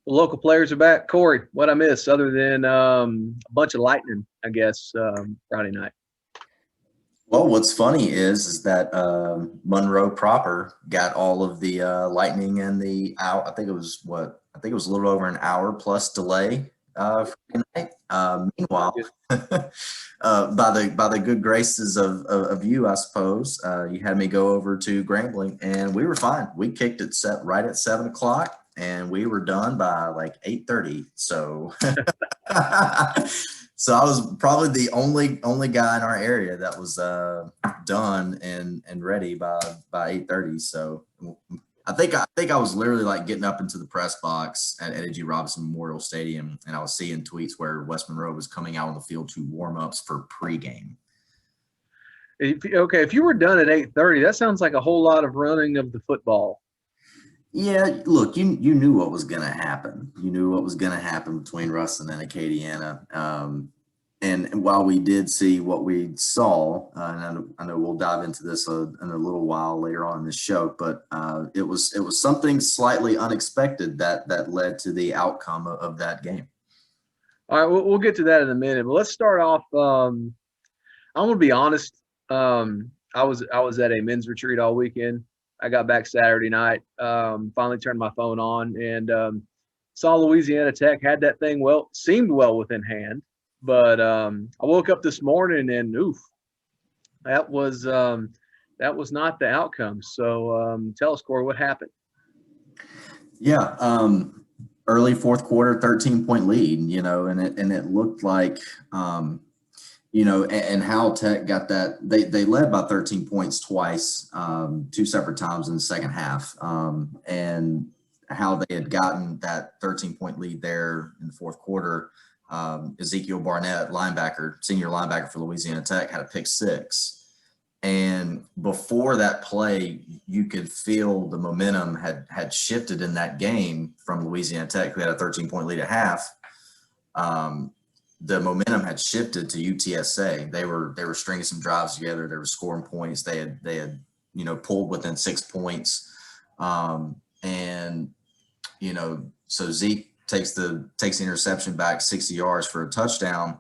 Local players are back. Corey, what I miss other than a bunch of lightning, I guess, Friday night. Well, what's funny is that Monroe proper got all of the lightning and the hour. I think it was what I think it was a little over an hour plus delay Friday night. Meanwhile, by the good graces of you, I suppose, you had me go over to Grambling, and we were fine. We kicked it set right at 7 o'clock, and we were done by like 8:30. So. So I was probably the only guy in our area that was done and ready by 8:30. So I think I was literally like getting up into the press box at Eddie G. Robinson Memorial Stadium, and I was seeing tweets where West Monroe was coming out on the field to warm ups for pregame. If you were done at 8:30, that sounds like a whole lot of running of the football. Yeah, look, you knew what was going to happen. You knew what was going to happen between Ruston and Acadiana. And while we did see what we saw, and I know we'll dive into this in a little while later on in the show, but it was something slightly unexpected that led to the outcome of that game. All right, we'll get to that in a minute, but let's start off. I'm gonna be honest. I was at a men's retreat all weekend. I got back Saturday night. Finally turned my phone on and saw Louisiana Tech had that thing seemed well within hand. But I woke up this morning and oof, that was not the outcome. So tell us, Corey, what happened? Yeah, early fourth quarter, 13-point lead, and it looked like, and Howell Tech got that. They led by 13 points twice, two separate times in the second half, and how they had gotten that 13-point lead there in the fourth quarter. Ezekiel Barnett, senior linebacker for Louisiana Tech, had a pick six. And before that play, you could feel the momentum had shifted in that game from Louisiana Tech, who had a 13-point lead at half. The momentum had shifted to UTSA. They were stringing some drives together. They were scoring points. They had pulled within 6 points. So Zeke takes the interception back 60 yards for a touchdown.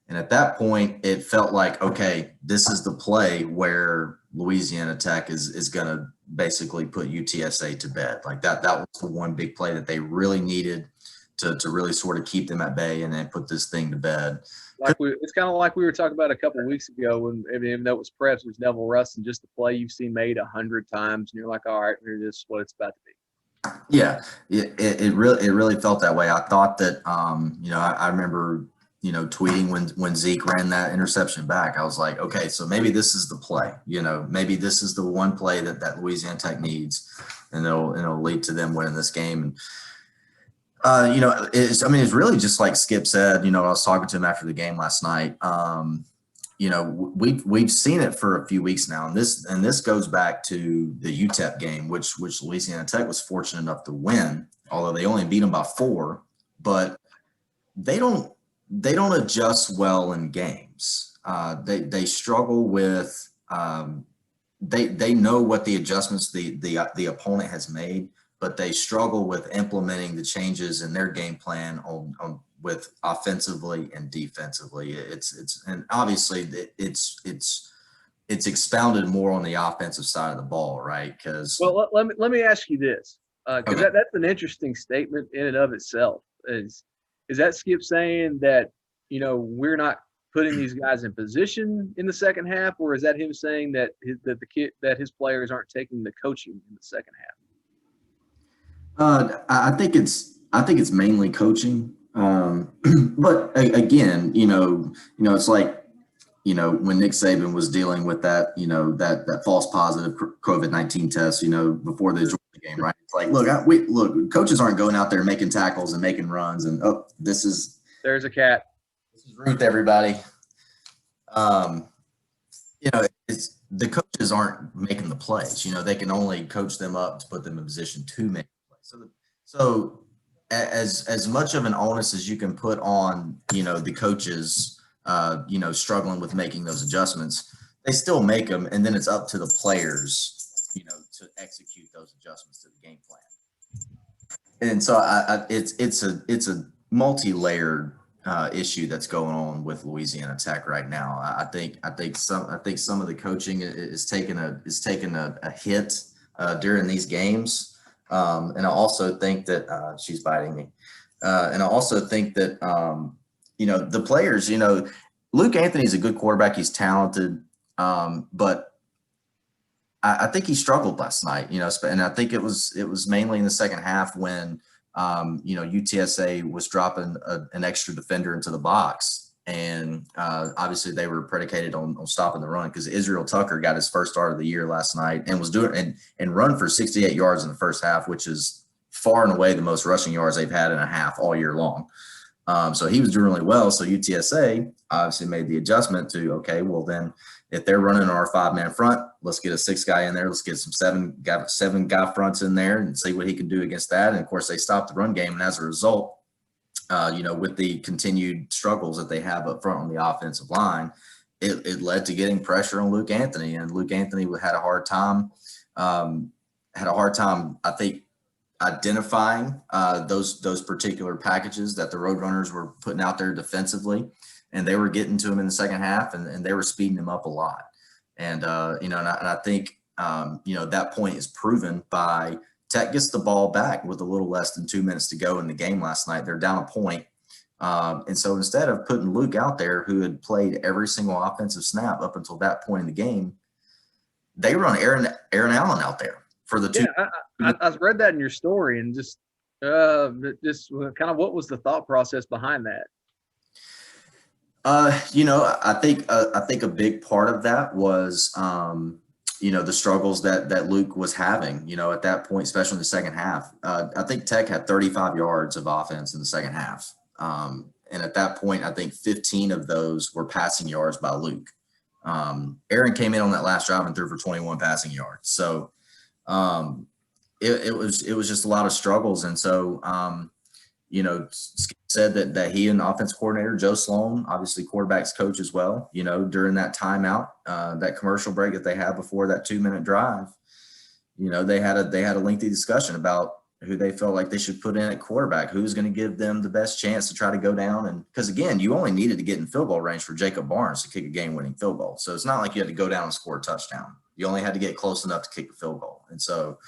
And at that point, it felt like, okay, this is the play where Louisiana Tech is going to basically put UTSA to bed. Like that was the one big play that they really needed to really sort of keep them at bay and then put this thing to bed. It's kind of like we were talking about a couple of weeks ago when, even though it was Preps, it was Neville Rustin, just the play you've seen made 100 times, and you're like, all right, this is what it's about to be. Yeah, it really felt that way. I thought that, I remember, tweeting when Zeke ran that interception back. I was like, okay, so maybe this is the play. Maybe this is the one play that Louisiana Tech needs, and it'll lead to them winning this game. And it's really just like Skip said. I was talking to him after the game last night. We've seen it for a few weeks now, and this goes back to the UTEP game, which Louisiana Tech was fortunate enough to win, although they only beat them by 4. But they don't adjust well in games. They struggle with. They know what the adjustments the opponent has made, but they struggle with implementing the changes in their game plan on with offensively and defensively. And obviously it's expounded more on the offensive side of the ball, right? Because let me ask you this, because that's an interesting statement in and of itself. Is that Skip saying that we're not putting these guys in position in the second half, or is that him saying that his players aren't taking the coaching in the second half? I think it's mainly coaching. But again, it's like, when Nick Saban was dealing with that, that false positive COVID-19 test, before the Georgia game, right? It's like, look, coaches aren't going out there making tackles and making runs and, there's a cat. This is Ruth, everybody. It's the coaches aren't making the plays. They can only coach them up to put them in position to make the plays. So as much of an onus as you can put on, the coaches, struggling with making those adjustments, they still make them, and then it's up to the players, to execute those adjustments to the game plan. And so it's a multi-layered issue that's going on with Louisiana Tech right now. I think some of the coaching is taking a hit during these games, and I also think that she's biting me, and I also think that the players, Luke Anthony's a good quarterback. He's talented, but I think he struggled last night, and I think it was mainly in the second half when, UTSA was dropping an extra defender into the box. And obviously they were predicated on stopping the run because Israel Tucker got his first start of the year last night and was doing and run for 68 yards in the first half, which is far and away the most rushing yards they've had in a half all year long. So he was doing really well. So UTSA obviously made the adjustment to, okay, well then if they're running our 5-man front, let's get a 6 guy in there. Let's get some 7 guy fronts in there and see what he can do against that. And of course they stopped the run game. And as a result, with the continued struggles that they have up front on the offensive line, it led to getting pressure on Luke Anthony. And Luke Anthony had a hard time, I think, identifying those particular packages that the Roadrunners were putting out there defensively, and they were getting to him in the second half, and they were speeding him up a lot. And I think that point is proven by Tech gets the ball back with a little less than 2 minutes to go in the game last night. They're down a point. And so instead of putting Luke out there, who had played every single offensive snap up until that point in the game, they run Aaron Allen out there for the two. Yeah, I read that in your story, and just kind of what was the thought process behind that? I think a big part of that was, the struggles that Luke was having, at that point, especially in the second half. I think Tech had 35 yards of offense in the second half. And at that point, I think 15 of those were passing yards by Luke. Aaron came in on that last drive and threw for 21 passing yards. So it was just a lot of struggles. And so, Skip said that he and offense coordinator Joe Sloan, obviously quarterback's coach as well, during that timeout, that commercial break that they had before that 2-minute drive, they had a lengthy discussion about who they felt like they should put in at quarterback, who's going to give them the best chance to try to go down. And because again, you only needed to get in field goal range for Jacob Barnes to kick a game-winning field goal. So it's not like you had to go down and score a touchdown. You only had to get close enough to kick a field goal. And so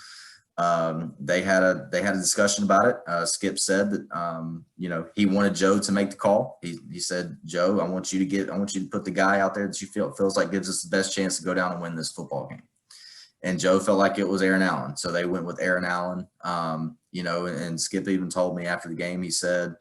they had a discussion about it. Skip said that he wanted Joe to make the call. He said, Joe, I want you to put the guy out there that you feels like gives us the best chance to go down and win this football game. And Joe felt like it was Aaron Allen, so they went with Aaron Allen. And Skip even told me after the game, he said,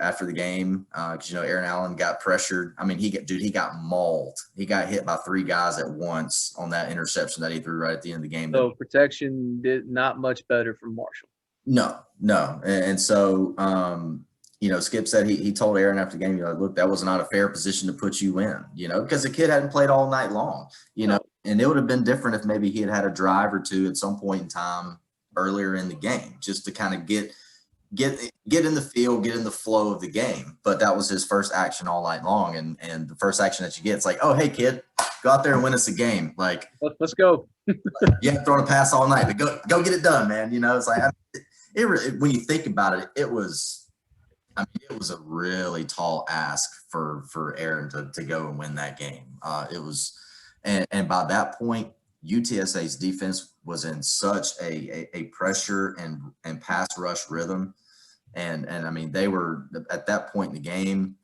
after the game, because Aaron Allen got pressured. I mean, he got mauled. He got hit by 3 guys at once on that interception that he threw right at the end of the game. So protection did not much better from Marshall. No. And so, Skip said he told Aaron after the game, look, that was not a fair position to put you in, because the kid hadn't played all night long, and it would have been different if maybe he had a drive or two at some point in time earlier in the game, just to kind of get in the field, get in the flow of the game. But that was his first action all night long. And the first action that you get, it's like, oh, hey kid, go out there and win us a game. Like, let's go. You have to throw a pass all night, but go get it done, man. It's like, when you think about it, it was a really tall ask for Aaron to go and win that game. It was, and by that point, UTSA's defense was in such a pressure and pass rush rhythm. And I mean, they were at that point in the game,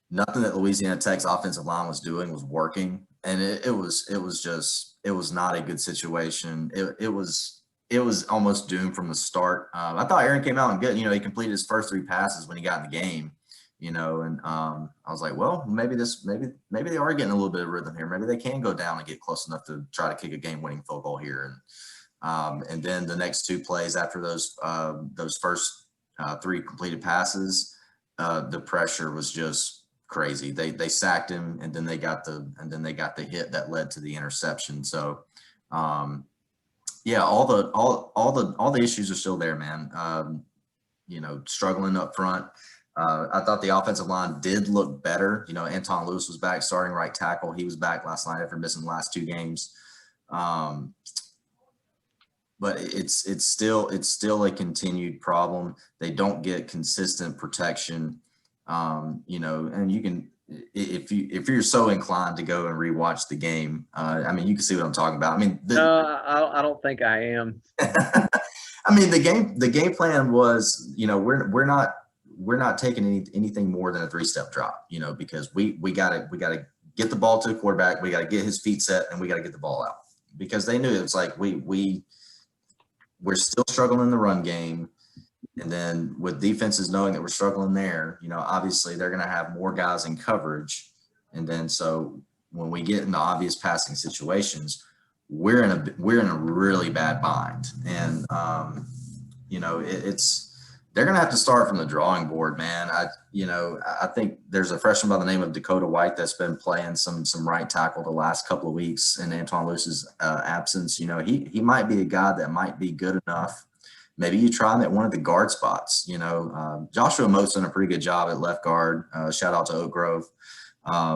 nothing that Louisiana Tech's offensive line was doing was working. And it was not a good situation. It was almost doomed from the start. I thought Aaron came out and good. He completed his first 3 passes when he got in the game. And I was like, well, maybe they are getting a little bit of rhythm here. Maybe they can go down and get close enough to try to kick a game-winning field goal here. And then the next 2 plays after those first 3 completed passes, the pressure was just crazy. They sacked him, and then they got the hit that led to the interception. So, yeah, all the issues are still there, man. Struggling up front. I thought the offensive line did look better. Anton Lewis was back, starting right tackle. He was back last night after missing the last 2 games. but it's still a continued problem. They don't get consistent protection, and you can, if you're so inclined to go and rewatch the game, I mean, you can see what I'm talking about. I mean, I don't think I am. I mean, the game plan was, we're not taking anything more than a 3-step drop, because we gotta get the ball to the quarterback, we gotta get his feet set, and we gotta get the ball out, because they knew it's like we're still struggling in the run game. And then with defenses knowing that we're struggling there, obviously they're going to have more guys in coverage. And then so when we get into obvious passing situations, we're in a really bad bind. And they're going to have to start from the drawing board, man. I think there's a freshman by the name of Dakota White that's been playing some right tackle the last couple of weeks in Antoine Lewis's absence. He might be a guy that might be good enough. Maybe you try him at one of the guard spots. Joshua Mo's done a pretty good job at left guard. Shout out to Oak Grove. Had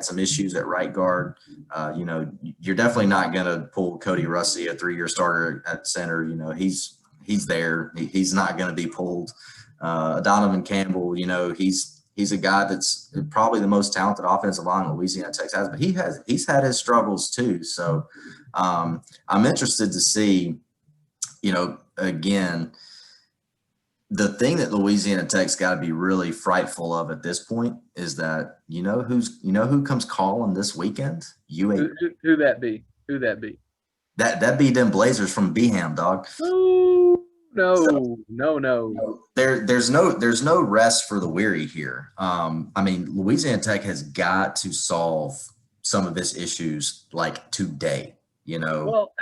some issues at right guard. You're definitely not going to pull Cody Rusty, a 3-year starter at center. He's there. He's not going to be pulled. Donovan Campbell, he's a guy that's probably the most talented offensive line Louisiana Tech has, but he's had his struggles too. So I'm interested to see, again, the thing that Louisiana Tech's got to be really frightful of at this point is that who comes calling this weekend? Who that be? That be them Blazers from Beham, dog. No. There's no rest for the weary here. I mean, Louisiana Tech has got to solve some of its issues like today. Well,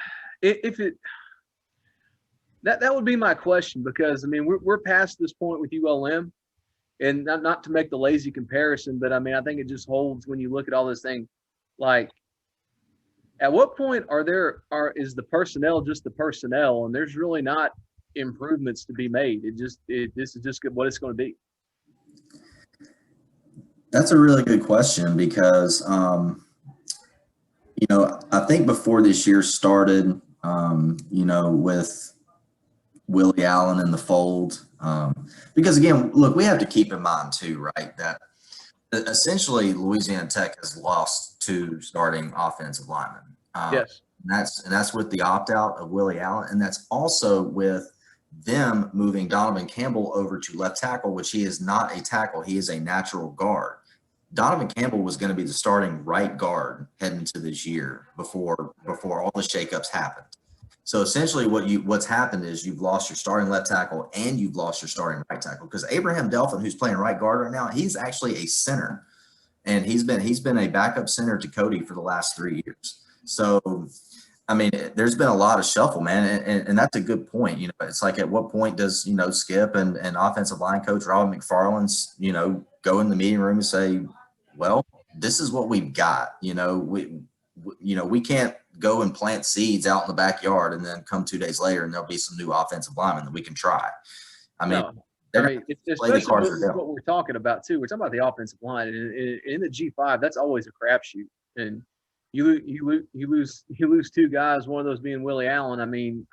that would be my question, because I mean we're past this point with ULM, and not to make the lazy comparison, but I mean I think it just holds when you look at all this thing. Like, at what point is the personnel just the personnel, and there's really not improvements to be made? This is just what it's going to be. That's a really good question, because I think before this year started, with Willie Allen in the fold, because again, look, we have to keep in mind too, right, that essentially Louisiana Tech has lost 2 starting offensive linemen. Yes. And that's with the opt-out of Willie Allen, and that's also with them moving Donovan Campbell over to left tackle, which he is not a tackle. He is a natural guard. Donovan Campbell was going to be the starting right guard heading into this year before all the shakeups happened. So essentially what's happened is you've lost your starting left tackle and you've lost your starting right tackle, because Abraham Delphin, who's playing right guard right now, he's actually a center, and he's been a backup center to Cody for the last 3 years. So, I mean, there's been a lot of shuffle, man, and that's a good point. It's like, at what point does Skip and offensive line coach Robin McFarland's go in the meeting room and say, well, this is what we've got. We can't go and plant seeds out in the backyard and then come 2 days later and there'll be some new offensive linemen that we can try. I mean, it's especially with what we're talking about too. We're talking about the offensive line, and in the G5, that's always a crapshoot. And you lose 2 guys, one of those being Willie Allen. I mean,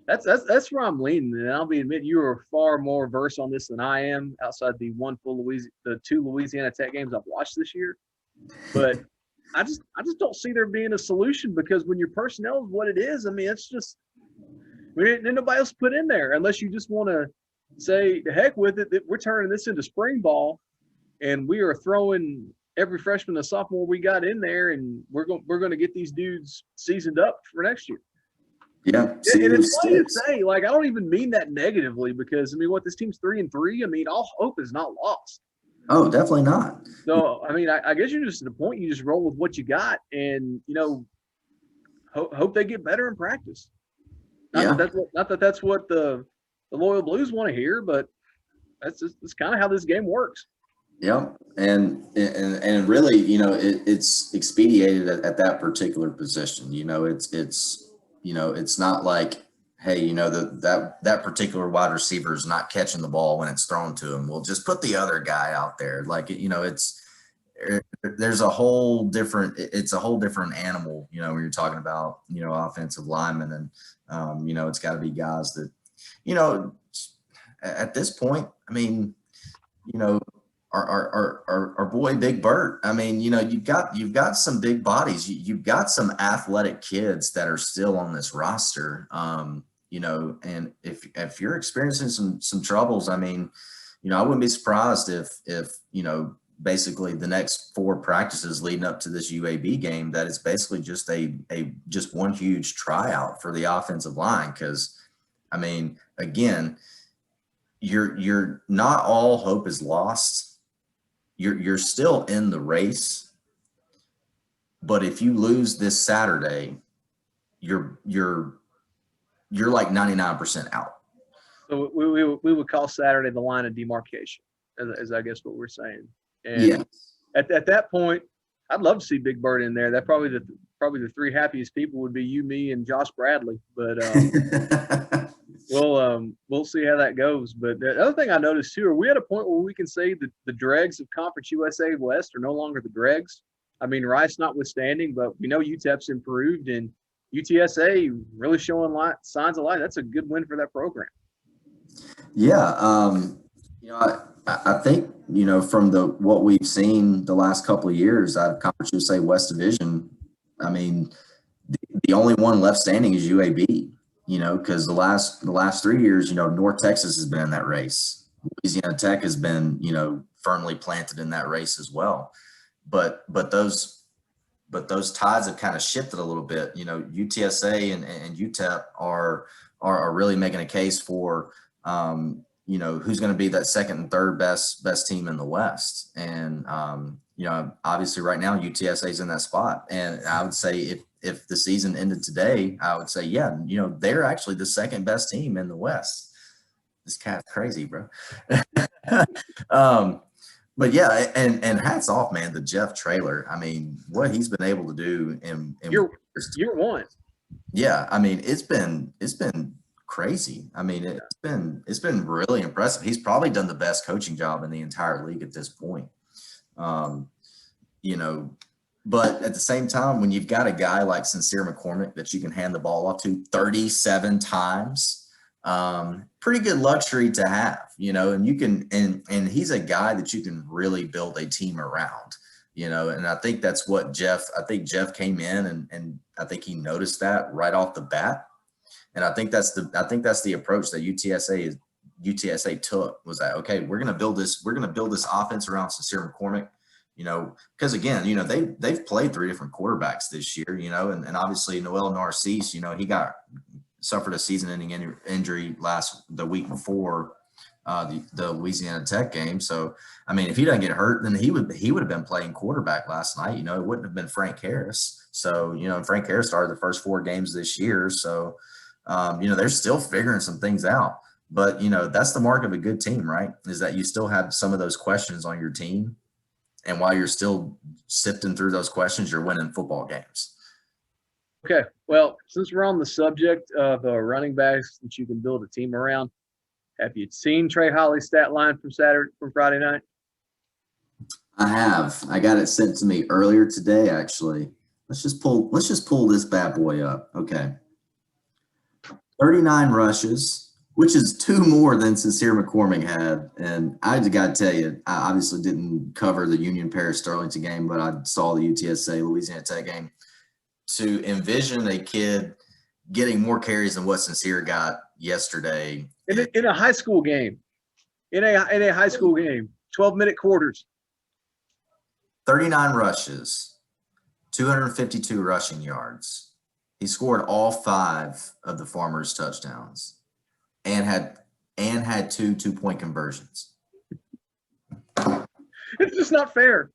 that's where I'm leaning. And I'll admit, you are far more versed on this than I am, outside the 2 Louisiana Tech games I've watched this year. But I just don't see there being a solution, because when your personnel is what it is, I mean, it's just there's nobody else put in there, unless you just want to say, the heck with it, that we're turning this into spring ball, and we are throwing every freshman and sophomore we got in there, and we're going to get these dudes seasoned up for next year. Yeah, and it's funny to say, like, I don't even mean that negatively, because I mean, this team's 3-3. I mean, all hope is not lost. Oh, definitely not. So, I mean, I guess you're just at a point, you just roll with what you got, and hope they get better in practice. Not that that's what the Loyal Blues want to hear, but that's kind of how this game works. Yeah, and really, it's expedited at that particular position. It's not like, hey, that particular wide receiver is not catching the ball when it's thrown to him. We'll just put the other guy out there. Like, there's there's a whole different, it's a whole different animal, when you're talking about, offensive linemen, and, it's got to be guys that, at this point, I mean, our boy Big Bert. I mean, you've got some big bodies. You've got some athletic kids that are still on this roster. And if you're experiencing some troubles, I mean, I wouldn't be surprised if basically the next 4 practices leading up to this UAB game, that it's basically just just one huge tryout for the offensive line. Because, I mean, again, you're not all hope is lost. You're still in the race, but if you lose this Saturday, you're like 99% out. So we would call Saturday the line of demarcation, as I guess what we're saying. And yeah. At that point, I'd love to see Big Bird in there. That probably the 3 happiest people would be you, me, and Josh Bradley. But we'll see how that goes. But the other thing I noticed too, are we at a point where we can say that the dregs of Conference USA West are no longer the dregs? I mean, Rice notwithstanding, but we know UTEP's improved, and UTSA really showing signs of life. That's a good win for that program. Yeah, I think from what we've seen the last couple of years out of Conference USA West Division, I mean, the only one left standing is UAB. Because the last 3 years, North Texas has been in that race. Louisiana Tech has been, firmly planted in that race as well. But those tides have kind of shifted a little bit. UTSA and UTEP are really making a case for, who's going to be that second and third best team in the West. And obviously right now UTSA is in that spot. And I would say if the season ended today, I would say, yeah, they're actually the second best team in the West. This cat's crazy, bro. But yeah, and hats off, man, to Jeff Traylor. I mean, what he's been able to do in year one. Yeah, I mean, it's been crazy. I mean, it's been really impressive. He's probably done the best coaching job in the entire league at this point. But at the same time, when you've got a guy like Sincere McCormick that you can hand the ball off to 37 times, pretty good luxury to have, and you can, and he's a guy that you can really build a team around, and I think that's what Jeff came in and I think he noticed that right off the bat. And I think that's the approach that UTSA took, was that, okay, we're going to build this offense around Sincere McCormick. Because again, they've played 3 different quarterbacks this year, and obviously Noel Narcisse, he suffered a season-ending injury the week before the Louisiana Tech game. So, I mean, if he doesn't get hurt, then he would have been playing quarterback last night. It wouldn't have been Frank Harris. So, Frank Harris started the first 4 games this year. So, they're still figuring some things out. But, that's the mark of a good team, right? Is that you still have some of those questions on your team. And while you're still sifting through those questions, you're winning football games. Okay. Well, since we're on the subject of running backs that you can build a team around, have you seen Trey Holly's stat line from Friday night? I have. I got it sent to me earlier today, actually. Let's just pull this bad boy up. Okay. 39 rushes, which is 2 more than Sincere McCormick had. And I got to tell you, I obviously didn't cover the Union Parish Sterlington game, but I saw the UTSA Louisiana Tech game. To envision a kid getting more carries than what Sincere got yesterday. In a high school game. In a high school game. 12-minute quarters. 39 rushes, 252 rushing yards. He scored all 5 of the Farmers' touchdowns. And had 2 2-point conversions. It's just not fair.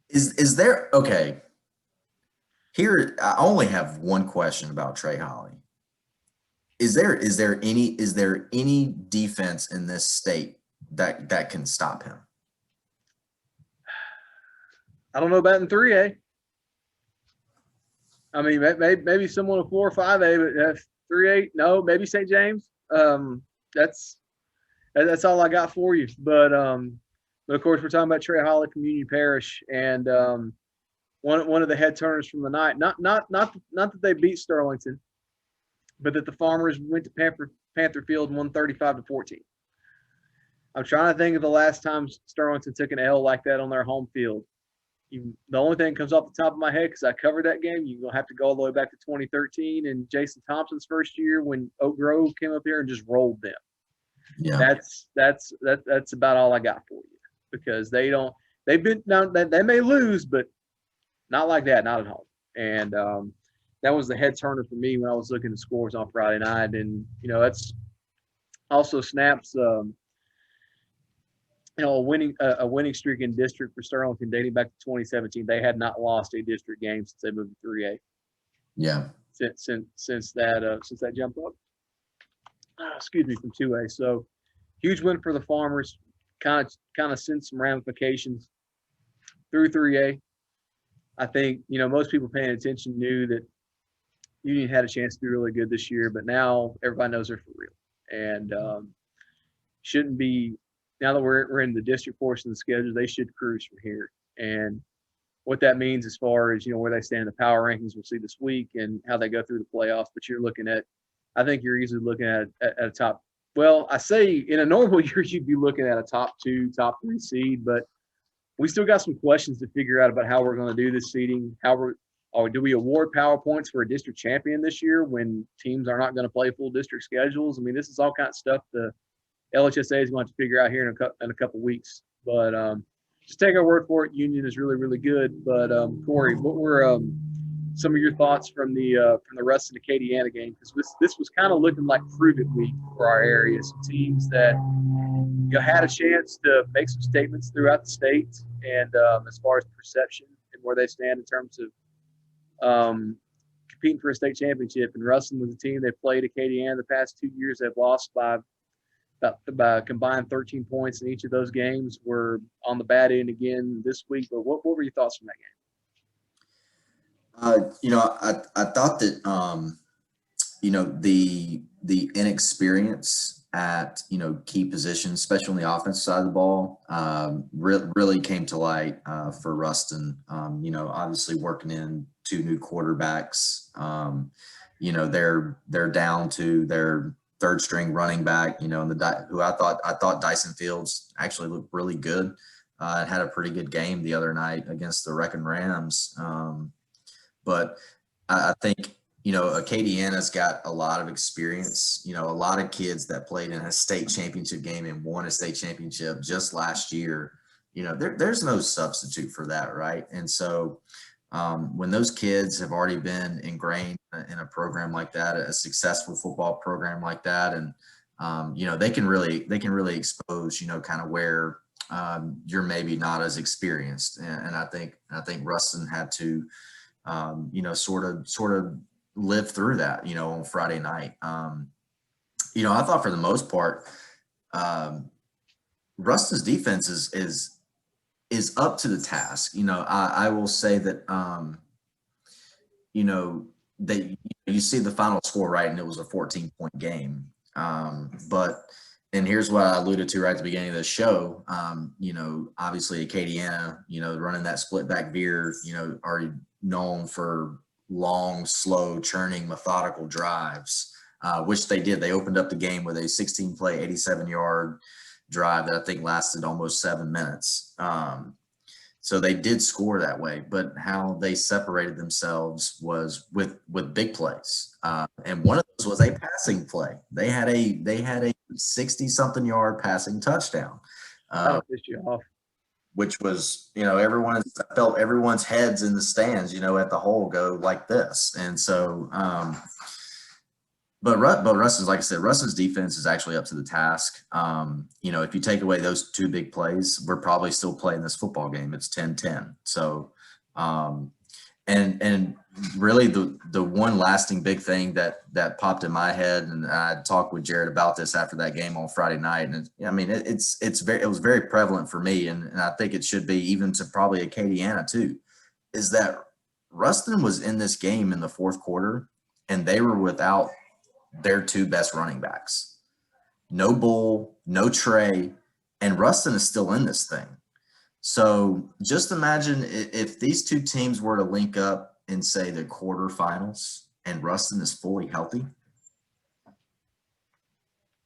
Is there, okay? Here, I only have one question about Trey Holly. Is there any defense in this state that can stop him? I don't know about in 3A. I mean, maybe someone in 4 or 5A, but 3A, no, maybe St. James. That's all I got for you. But But of course, we're talking about Trey Holly from Union Parish, and one of the head turners from the night. Not that they beat Sterlington, but that the Farmers went to Panther Field and won 35-14. I'm trying to think of the last time Sterlington took an L like that on their home field. The only thing that comes off the top of my head, because I covered that game, you're going to have to go all the way back to 2013 and Jason Thompson's first year when Oak Grove came up here and just rolled them. Yeah. That's about all I got for you, because they've been now they may lose, but not like that, not at home. And that was the head turner for me when I was looking at scores on Friday night. And that's also snaps a winning streak in district for Sterlington dating back to 2017. They had not lost a district game since they moved to 3A. Yeah. Since that jump up. Excuse me, from 2A. So huge win for the Farmers. Kind of sent some ramifications through 3A. I think most people paying attention knew that Union had a chance to be really good this year, but now everybody knows they're for real, and shouldn't be. Now that we're in the district portion of the schedule, they should cruise from here. And what that means as far as where they stand in the power rankings, we'll see this week, and how they go through the playoffs. But I think you're easily looking at a top. Well, I say in a normal year you'd be looking at a top 2, top 3 seed, but we still got some questions to figure out about how we're going to do this seeding. Do we award power points for a district champion this year when teams are not going to play full district schedules? I mean, this is all kind of stuff the LHSA is going to figure out here in a couple weeks. But just take our word for it. Union is really, really good. But Corey, what were some of your thoughts from the rest of the Acadiana game? Because this was kind of looking like prove it week for our area. Some teams that had a chance to make some statements throughout the state, and as far as perception and where they stand in terms of competing for a state championship. And Ruston was a team they played Acadiana the past 2 years. They've lost by combined 13 points in each of those games. We're on the bad end again this week. But what were your thoughts from that game? I thought that the inexperience at key positions, especially on the offensive side of the ball, really came to light for Ruston. Obviously working in 2 new quarterbacks. They're down to their 3rd string running back. Who I thought Dyson Fields actually looked really good. Had a pretty good game the other night against the Wrecking Rams. But I think Acadiana's got a lot of experience. A lot of kids that played in a state championship game and won a state championship just last year. There's no substitute for that, right? And so when those kids have already been ingrained in a program like that, a successful football program like that, and they can really expose kind of where you're maybe not as experienced. And I think Ruston had to sort of live through that, on Friday night. I thought for the most part, Ruston's defense is up to the task. I will say that, you see the final score, right, and it was a 14-point game. And here's what I alluded to right at the beginning of the show. Obviously Acadiana, running that split back veer, are known for long, slow, churning, methodical drives, which they did. They opened up the game with a 16-play, 87-yard drive that I think lasted almost 7 minutes. So they did score that way, but how they separated themselves was with big plays. And one of those was a passing play. They had a 60-something yard passing touchdown. Which was, I felt everyone's heads in the stands, at the hole go like this. And so, but Ruston's, like I said, Ruston's defense is actually up to the task. If you take away those 2 big plays, we're probably still playing this football game. It's 10-10. So, and really the one lasting big thing that popped in my head, and I talked with Jared about this after that game on Friday night, and it was very prevalent for me, and I think it should be even to probably Acadiana too, is that Ruston was in this game in the 4th quarter, and they were without their 2 best running backs. No Bull, no Trey, and Ruston is still in this thing. So just imagine if these two teams were to link up in, say, the quarterfinals, and Ruston is fully healthy.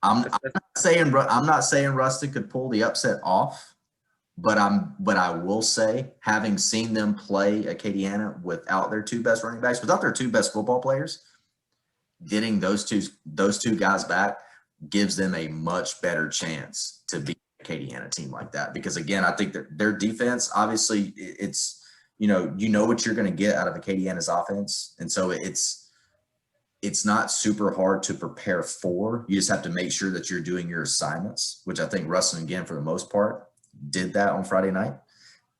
I'm not saying Ruston could pull the upset off, but I will say, having seen them play Acadiana without their two best running backs, without their two best football players, getting those two guys back gives them a much better chance to beat a Acadiana team like that. Because again, I think that their defense, obviously, it's you know what you're going to get out of Acadiana's offense, and so it's not super hard to prepare for. You just have to make sure that you're doing your assignments, which I think Ruston, again, for the most part, did that on Friday night.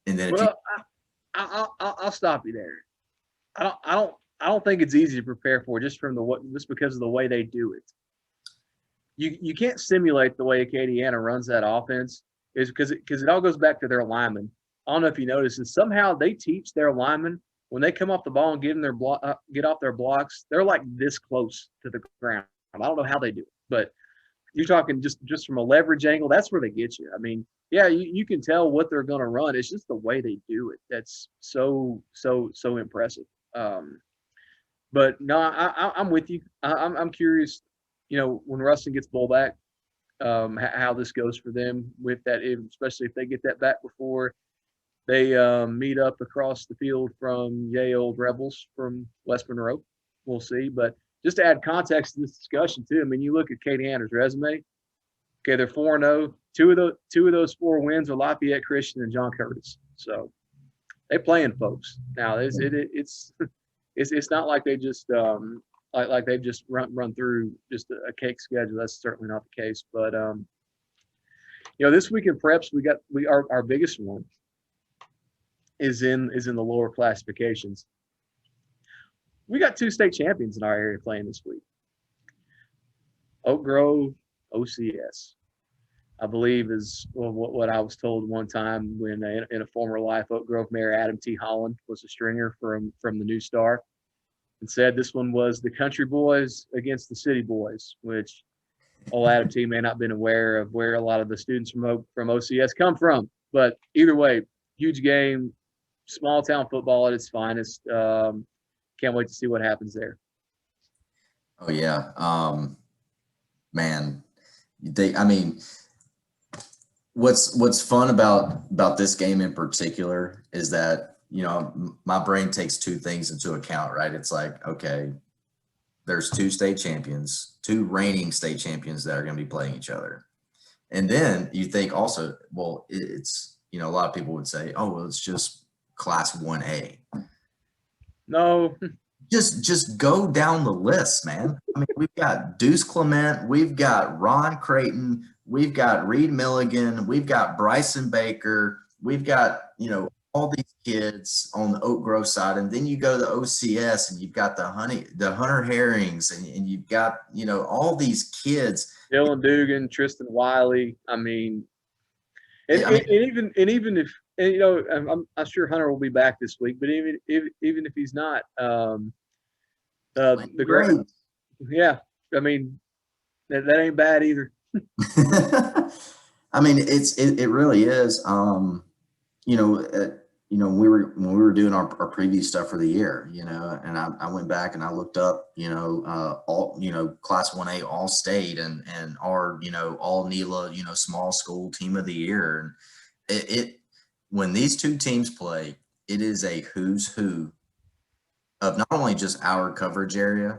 And then I'll stop you there. I don't think it's easy to prepare for just because of the way they do it. You can't simulate the way Acadiana runs that offense, is because it all goes back to their linemen. I don't know if you noticed, is somehow they teach their linemen, when they come off the ball and get off their blocks, they're like this close to the ground. I don't know how they do it, but you're talking just from a leverage angle, that's where they get you. I mean, yeah, you can tell what they're going to run. It's just the way they do it that's so impressive. But no, I'm with you. I'm curious, when Ruston gets bowl back, how this goes for them with that, especially if they get that back before they meet up across the field from Yay Old Rebels from West Monroe. We'll see. But just to add context to this discussion too, I mean, you look at Acadiana's resume. Okay, they're 4-0. Two of those 4 wins are Lafayette Christian and John Curtis. So they playing folks. Now it's not like they just like they've just run through just a cake schedule. That's certainly not the case. But this week in preps, our biggest one is in the lower classifications. We got 2 state champions in our area playing this week. Oak Grove, OCS, I believe, is what I was told one time when in a former life, Oak Grove Mayor Adam T. Holland was a stringer from the New Star, and said this one was the country boys against the city boys, which old Adam T. may not have been aware of where a lot of the students from OCS come from. But either way, huge game, small town football at its finest. Can't wait to see what happens there. Oh yeah, man. What's fun about this game in particular is that my brain takes 2 things into account, right? It's like, okay, there's 2 state champions, 2 reigning state champions that are going to be playing each other, and then you think also, well, it's a lot of people would say, oh, well, it's just Class 1A. No. Just go down the list, man. I mean, we've got Deuce Clement, we've got Ron Creighton, we've got Reed Milligan, we've got Bryson Baker, we've got, all these kids on the Oak Grove side. And then you go to the OCS and you've got the Hunter Herrings, and you've got, all these kids. Dylan Dugan, Tristan Wiley. I mean, even if, I'm sure Hunter will be back this week, but even if he's not, the great, yeah, I mean, that ain't bad either. I mean, it really is. When we were doing our preview stuff for the year, and I went back and I looked up, all, Class 1A all state and our, all NELA, small school team of the year. And it when these 2 teams play, it is a who's who of not only just our coverage area,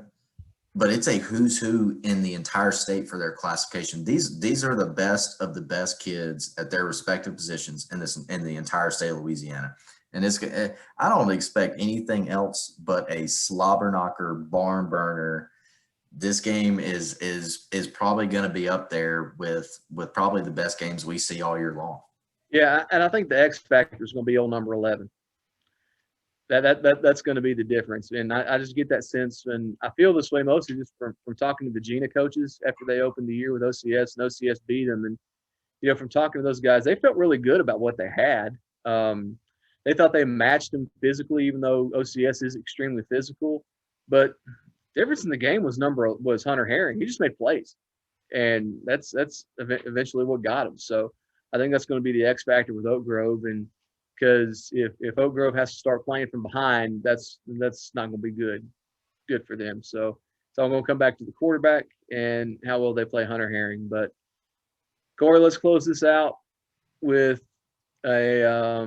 but it's a who's who in the entire state for their classification. These are the best of the best kids at their respective positions in the entire state of Louisiana. And I don't expect anything else but a slobber knocker, barn burner. This game is probably going to be up there with probably the best games we see all year long. Yeah, and I think the X factor is going to be old number 11. That's going to be the difference. And I just get that sense, and I feel this way mostly just from talking to the Gina coaches after they opened the year with OCS, and OCS beat them. And, from talking to those guys, they felt really good about what they had. They thought they matched them physically, even though OCS is extremely physical. But the difference in the game was Hunter Herring. He just made plays, and that's eventually what got him. So I think that's going to be the X factor with Oak Grove, and because if Oak Grove has to start playing from behind, that's not going to be good for them. So I'm going to come back to the quarterback and how well they play Hunter Herring. But Corey, let's close this out with a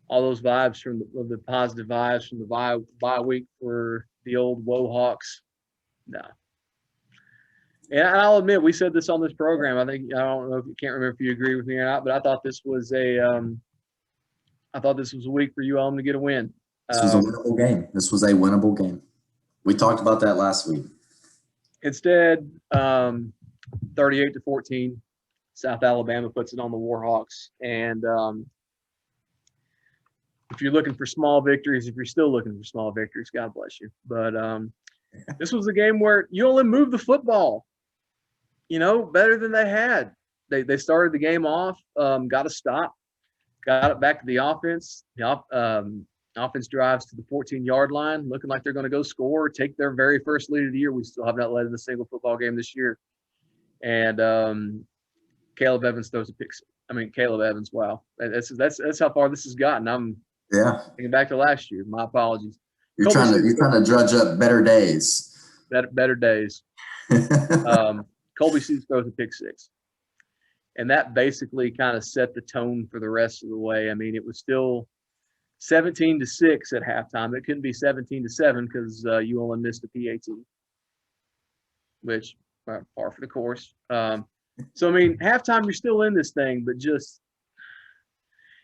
all those vibes from the positive vibes from the bye week for the old Wohawks. No. And I'll admit, we said this on this program. I don't know if you can't remember if you agree with me or not, but I thought this was a week for ULM to get a win. This was a winnable game. This was a winnable game. We talked about that last week. Instead, 38-14, South Alabama puts it on the Warhawks. And if you're looking for small victories, if you're still looking for small victories, God bless you. But this was a game where ULM moved the football, better than they had. They started the game off, got a stop, got it back to the offense. The offense drives to the 14-yard line, looking like they're going to go score, take their very first lead of the year. We still have not led in a single football game this year. And Caleb Evans throws a pick. Caleb Evans, wow. That's how far this has gotten. I'm thinking back to last year. My apologies. You're trying to drudge up better days. Better days. Colby Seeds throws a pick six. And that basically kind of set the tone for the rest of the way. It was still 17-6 at halftime. It couldn't be 17-7 because ULM missed a PAT, which par for the course. Halftime you're still in this thing, but just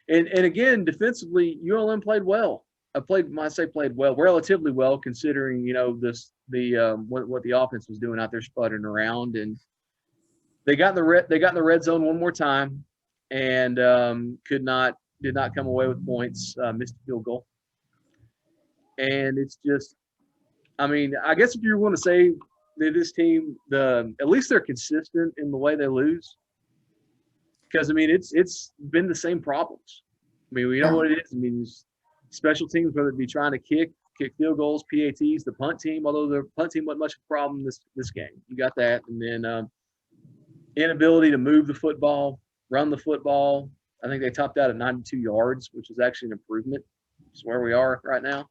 and again defensively ULM played well. Played well, relatively well considering what the offense was doing out there sputtering around, and they got in the red zone one more time and did not come away with points. Missed a field goal, and it's just, I guess if you want to say that this team, at least they're consistent in the way they lose, because it's been the same problems. We know what it is. Special teams, whether it be trying to kick field goals, PATs, the punt team, although the punt team wasn't much of a problem this game. You got that. And then inability to move the football, run the football. I think they topped out at 92 yards, which is actually an improvement. It's where we are right now.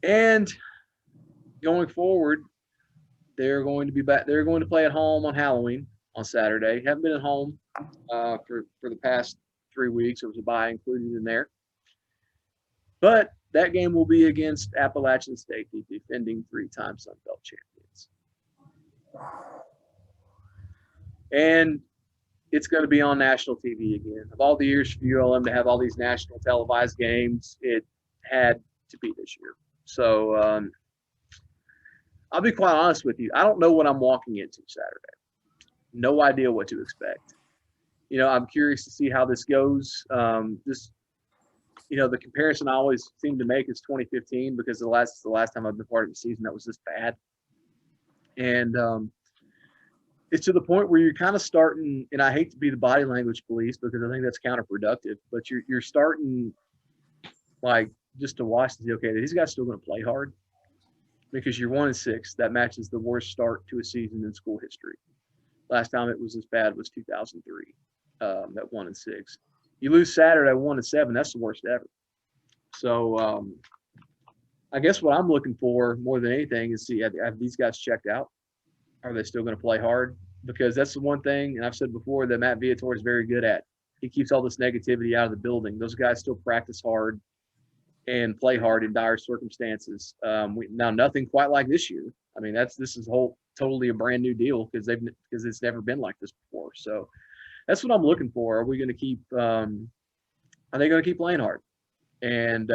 And going forward, they're going to be back. They're going to play at home on Halloween on Saturday. Haven't been at home for the past 3 weeks. There was a bye included in there. But that game will be against Appalachian State, the defending 3-time Sun Belt champions. And it's going to be on national TV again. Of all the years for ULM to have all these national televised games, it had to be this year. So I'll be quite honest with you. I don't know what I'm walking into Saturday. No idea what to expect. I'm curious to see how this goes. The comparison I always seem to make is 2015 because the last time I've been part of the season that was this bad. And it's to the point where you're kind of starting, and I hate to be the body language police because I think that's counterproductive, but you're starting just to watch and see, okay, these guys still going to play hard because you're 1-6. That matches the worst start to a season in school history. Last time it was as bad was 2003. At 1-6. You lose Saturday 1-7. That's the worst ever. So I guess what I'm looking for more than anything is see have these guys checked out? Are they still going to play hard? Because that's the one thing, and I've said before, that Matt Viator is very good at. He keeps all this negativity out of the building. Those guys still practice hard and play hard in dire circumstances. Now nothing quite like this year. This is totally a brand new deal because it's never been like this before. So that's what I'm looking for. Are we going to keep? Are they going to keep playing hard? And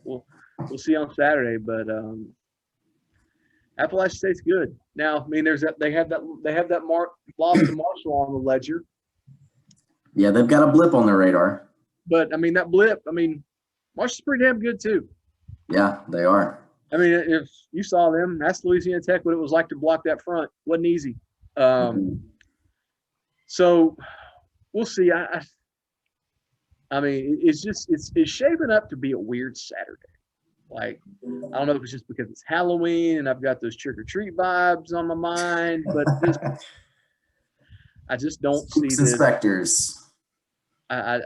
we'll see on Saturday. But Appalachian State's good. Now, they have that loss to Marshall on the ledger. Yeah, they've got a blip on their radar. But that blip. Marshall's pretty damn good too. Yeah, they are. If you saw them, ask Louisiana Tech what it was like to block that front. Wasn't easy. So we'll see. It's shaping up to be a weird Saturday. I don't know if it's just because it's Halloween and I've got those trick or treat vibes on my mind, but I just don't see this. Inspectors. I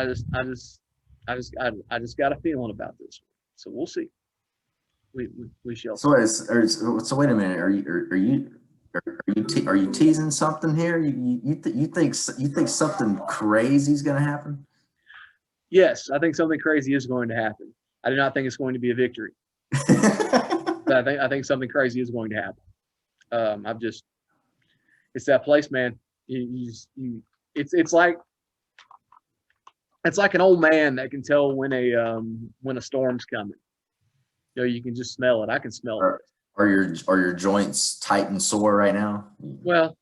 just got a feeling about this. So we'll see. We shall. So wait a minute. Are you teasing something here? You think something crazy is going to happen? Yes, I think something crazy is going to happen. I do not think it's going to be a victory, but I think something crazy is going to happen. It's that place, man. It's like an old man that can tell when a storm's coming. You can just smell it. I can smell it. Are your joints tight and sore right now? Well,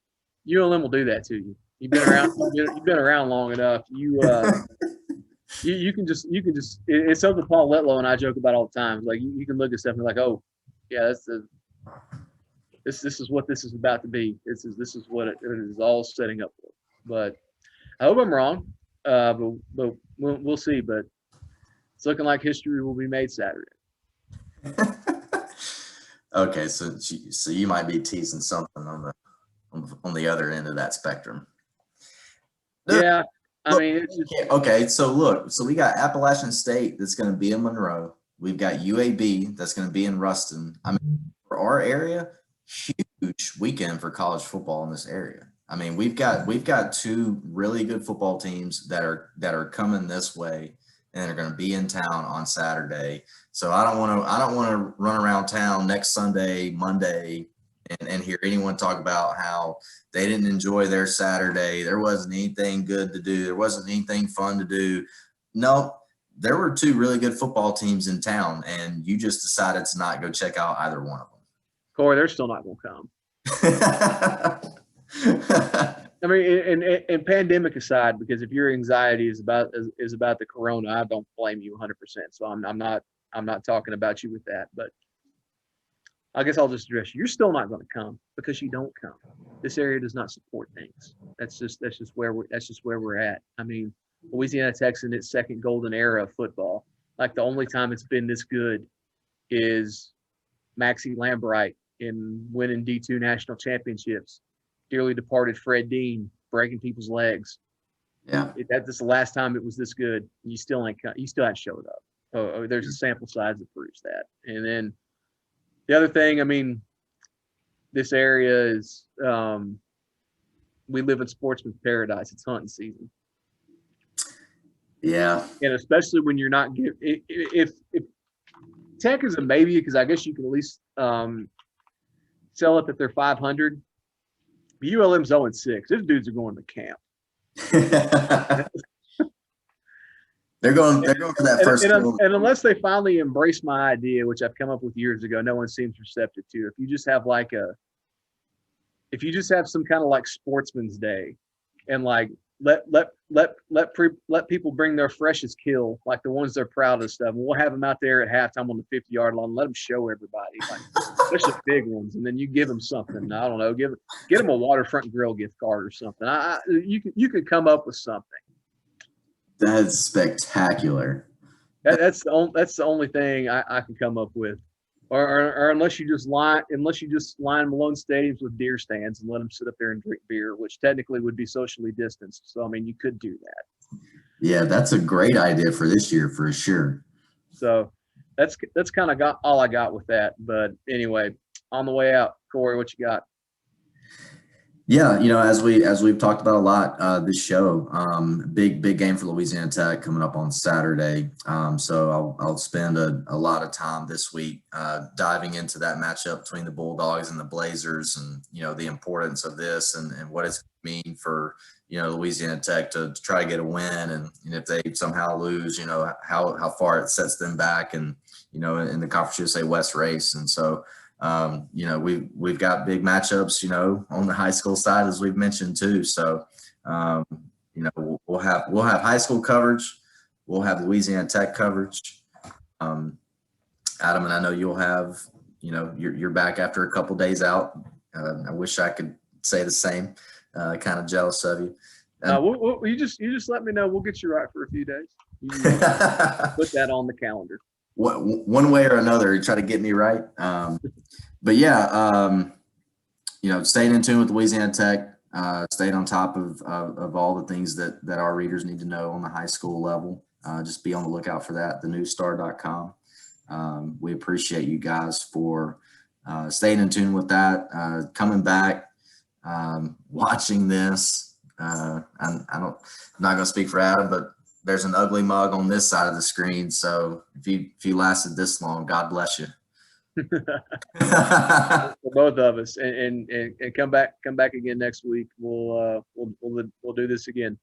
ULM will do that to you. You've been around. You've been around long enough. You can just. It's something Paul Letlow and I joke about all the time. Like you can look at stuff and be like, oh, yeah, this is what this is about to be. This is what it is all setting up for. But I hope I'm wrong. But we'll see. But it's looking like history will be made Saturday. Okay, so you might be teasing something on the other end of that spectrum. Yeah, I mean, it's just, okay. So we got Appalachian State that's going to be in Monroe. We've got UAB that's going to be in Ruston. I mean, for our area, huge weekend for college football in this area. I mean, we've got two really good football teams that are coming this way, and they're going to be in town on Saturday. So I don't want to run around town next Sunday, Monday, and hear anyone talk about how they didn't enjoy their Saturday. There wasn't anything good to do. There wasn't anything fun to do. No, there were two really good football teams in town, and you just decided to not go check out either one of them. Corey, they're still not going to come. I mean, and pandemic aside, because if your anxiety is about the corona, I don't blame you 100%. So I'm not talking about you with that, but I guess I'll just address you. You're still not going to come because you don't come. This area does not support things. That's just where we're at. I mean, Louisiana Tech's in its second golden era of football. Like the only time it's been this good is Maxie Lambright in winning D2 national championships. Dearly departed Fred Dean breaking people's legs. Yeah, that's the last time it was this good. You still haven't showed up. Oh, there's a sample size that proves that. And then the other thing, I mean, this area is we live in sportsman's paradise. It's hunting season. Yeah, and especially when you're not if Tech is a maybe, because I guess you can at least sell it that they're 500. ULM's 0-6. These dudes are going to camp. They're going for that first. And unless they finally embrace my idea, which I've come up with years ago, no one seems receptive to. If you just have some kind of like sportsman's day, and like let people bring their freshest kill, like the ones they're proudest of, and we'll have them out there at halftime on the 50-yard line. Let them show everybody, like especially big ones, and then you give them something. I don't know, get them a Waterfront Grill gift card or something. You could come up with something. That's spectacular. That's the only thing I can come up with, or unless you just line Malone stadiums with beer stands and let them sit up there and drink beer, which technically would be socially distanced. So I mean, you could do that. Yeah, that's a great idea for this year for sure. So that's kind of all I got with that. But anyway, on the way out, Corey, what you got? Yeah, as we've talked about a lot this show, big game for Louisiana Tech coming up on Saturday. So I'll spend a lot of time this week diving into that matchup between the Bulldogs and the Blazers, and the importance of this and what it's going to mean for Louisiana Tech to try to get a win, and if they somehow lose, how far it sets them back, and in the Conference USA West race, and so. We've got big matchups, on the high school side, as we've mentioned too. So, we'll have high school coverage. We'll have Louisiana Tech coverage. Adam, and I know you'll have, you're back after a couple days out. I wish I could say the same. Kind of jealous of you. You just let me know. We'll get you right for a few days. You put that on the calendar. One way or another, you try to get me right. But yeah, staying in tune with Louisiana Tech. stayed on top of all the things that our readers need to know on the high school level. Just be on the lookout for that, thenewstar.com. We appreciate you guys for staying in tune with that, coming back, watching this. I'm not going to speak for Adam, but there's an ugly mug on this side of the screen. So if you lasted this long, God bless you. For both of us, and come back again next week. We'll do this again.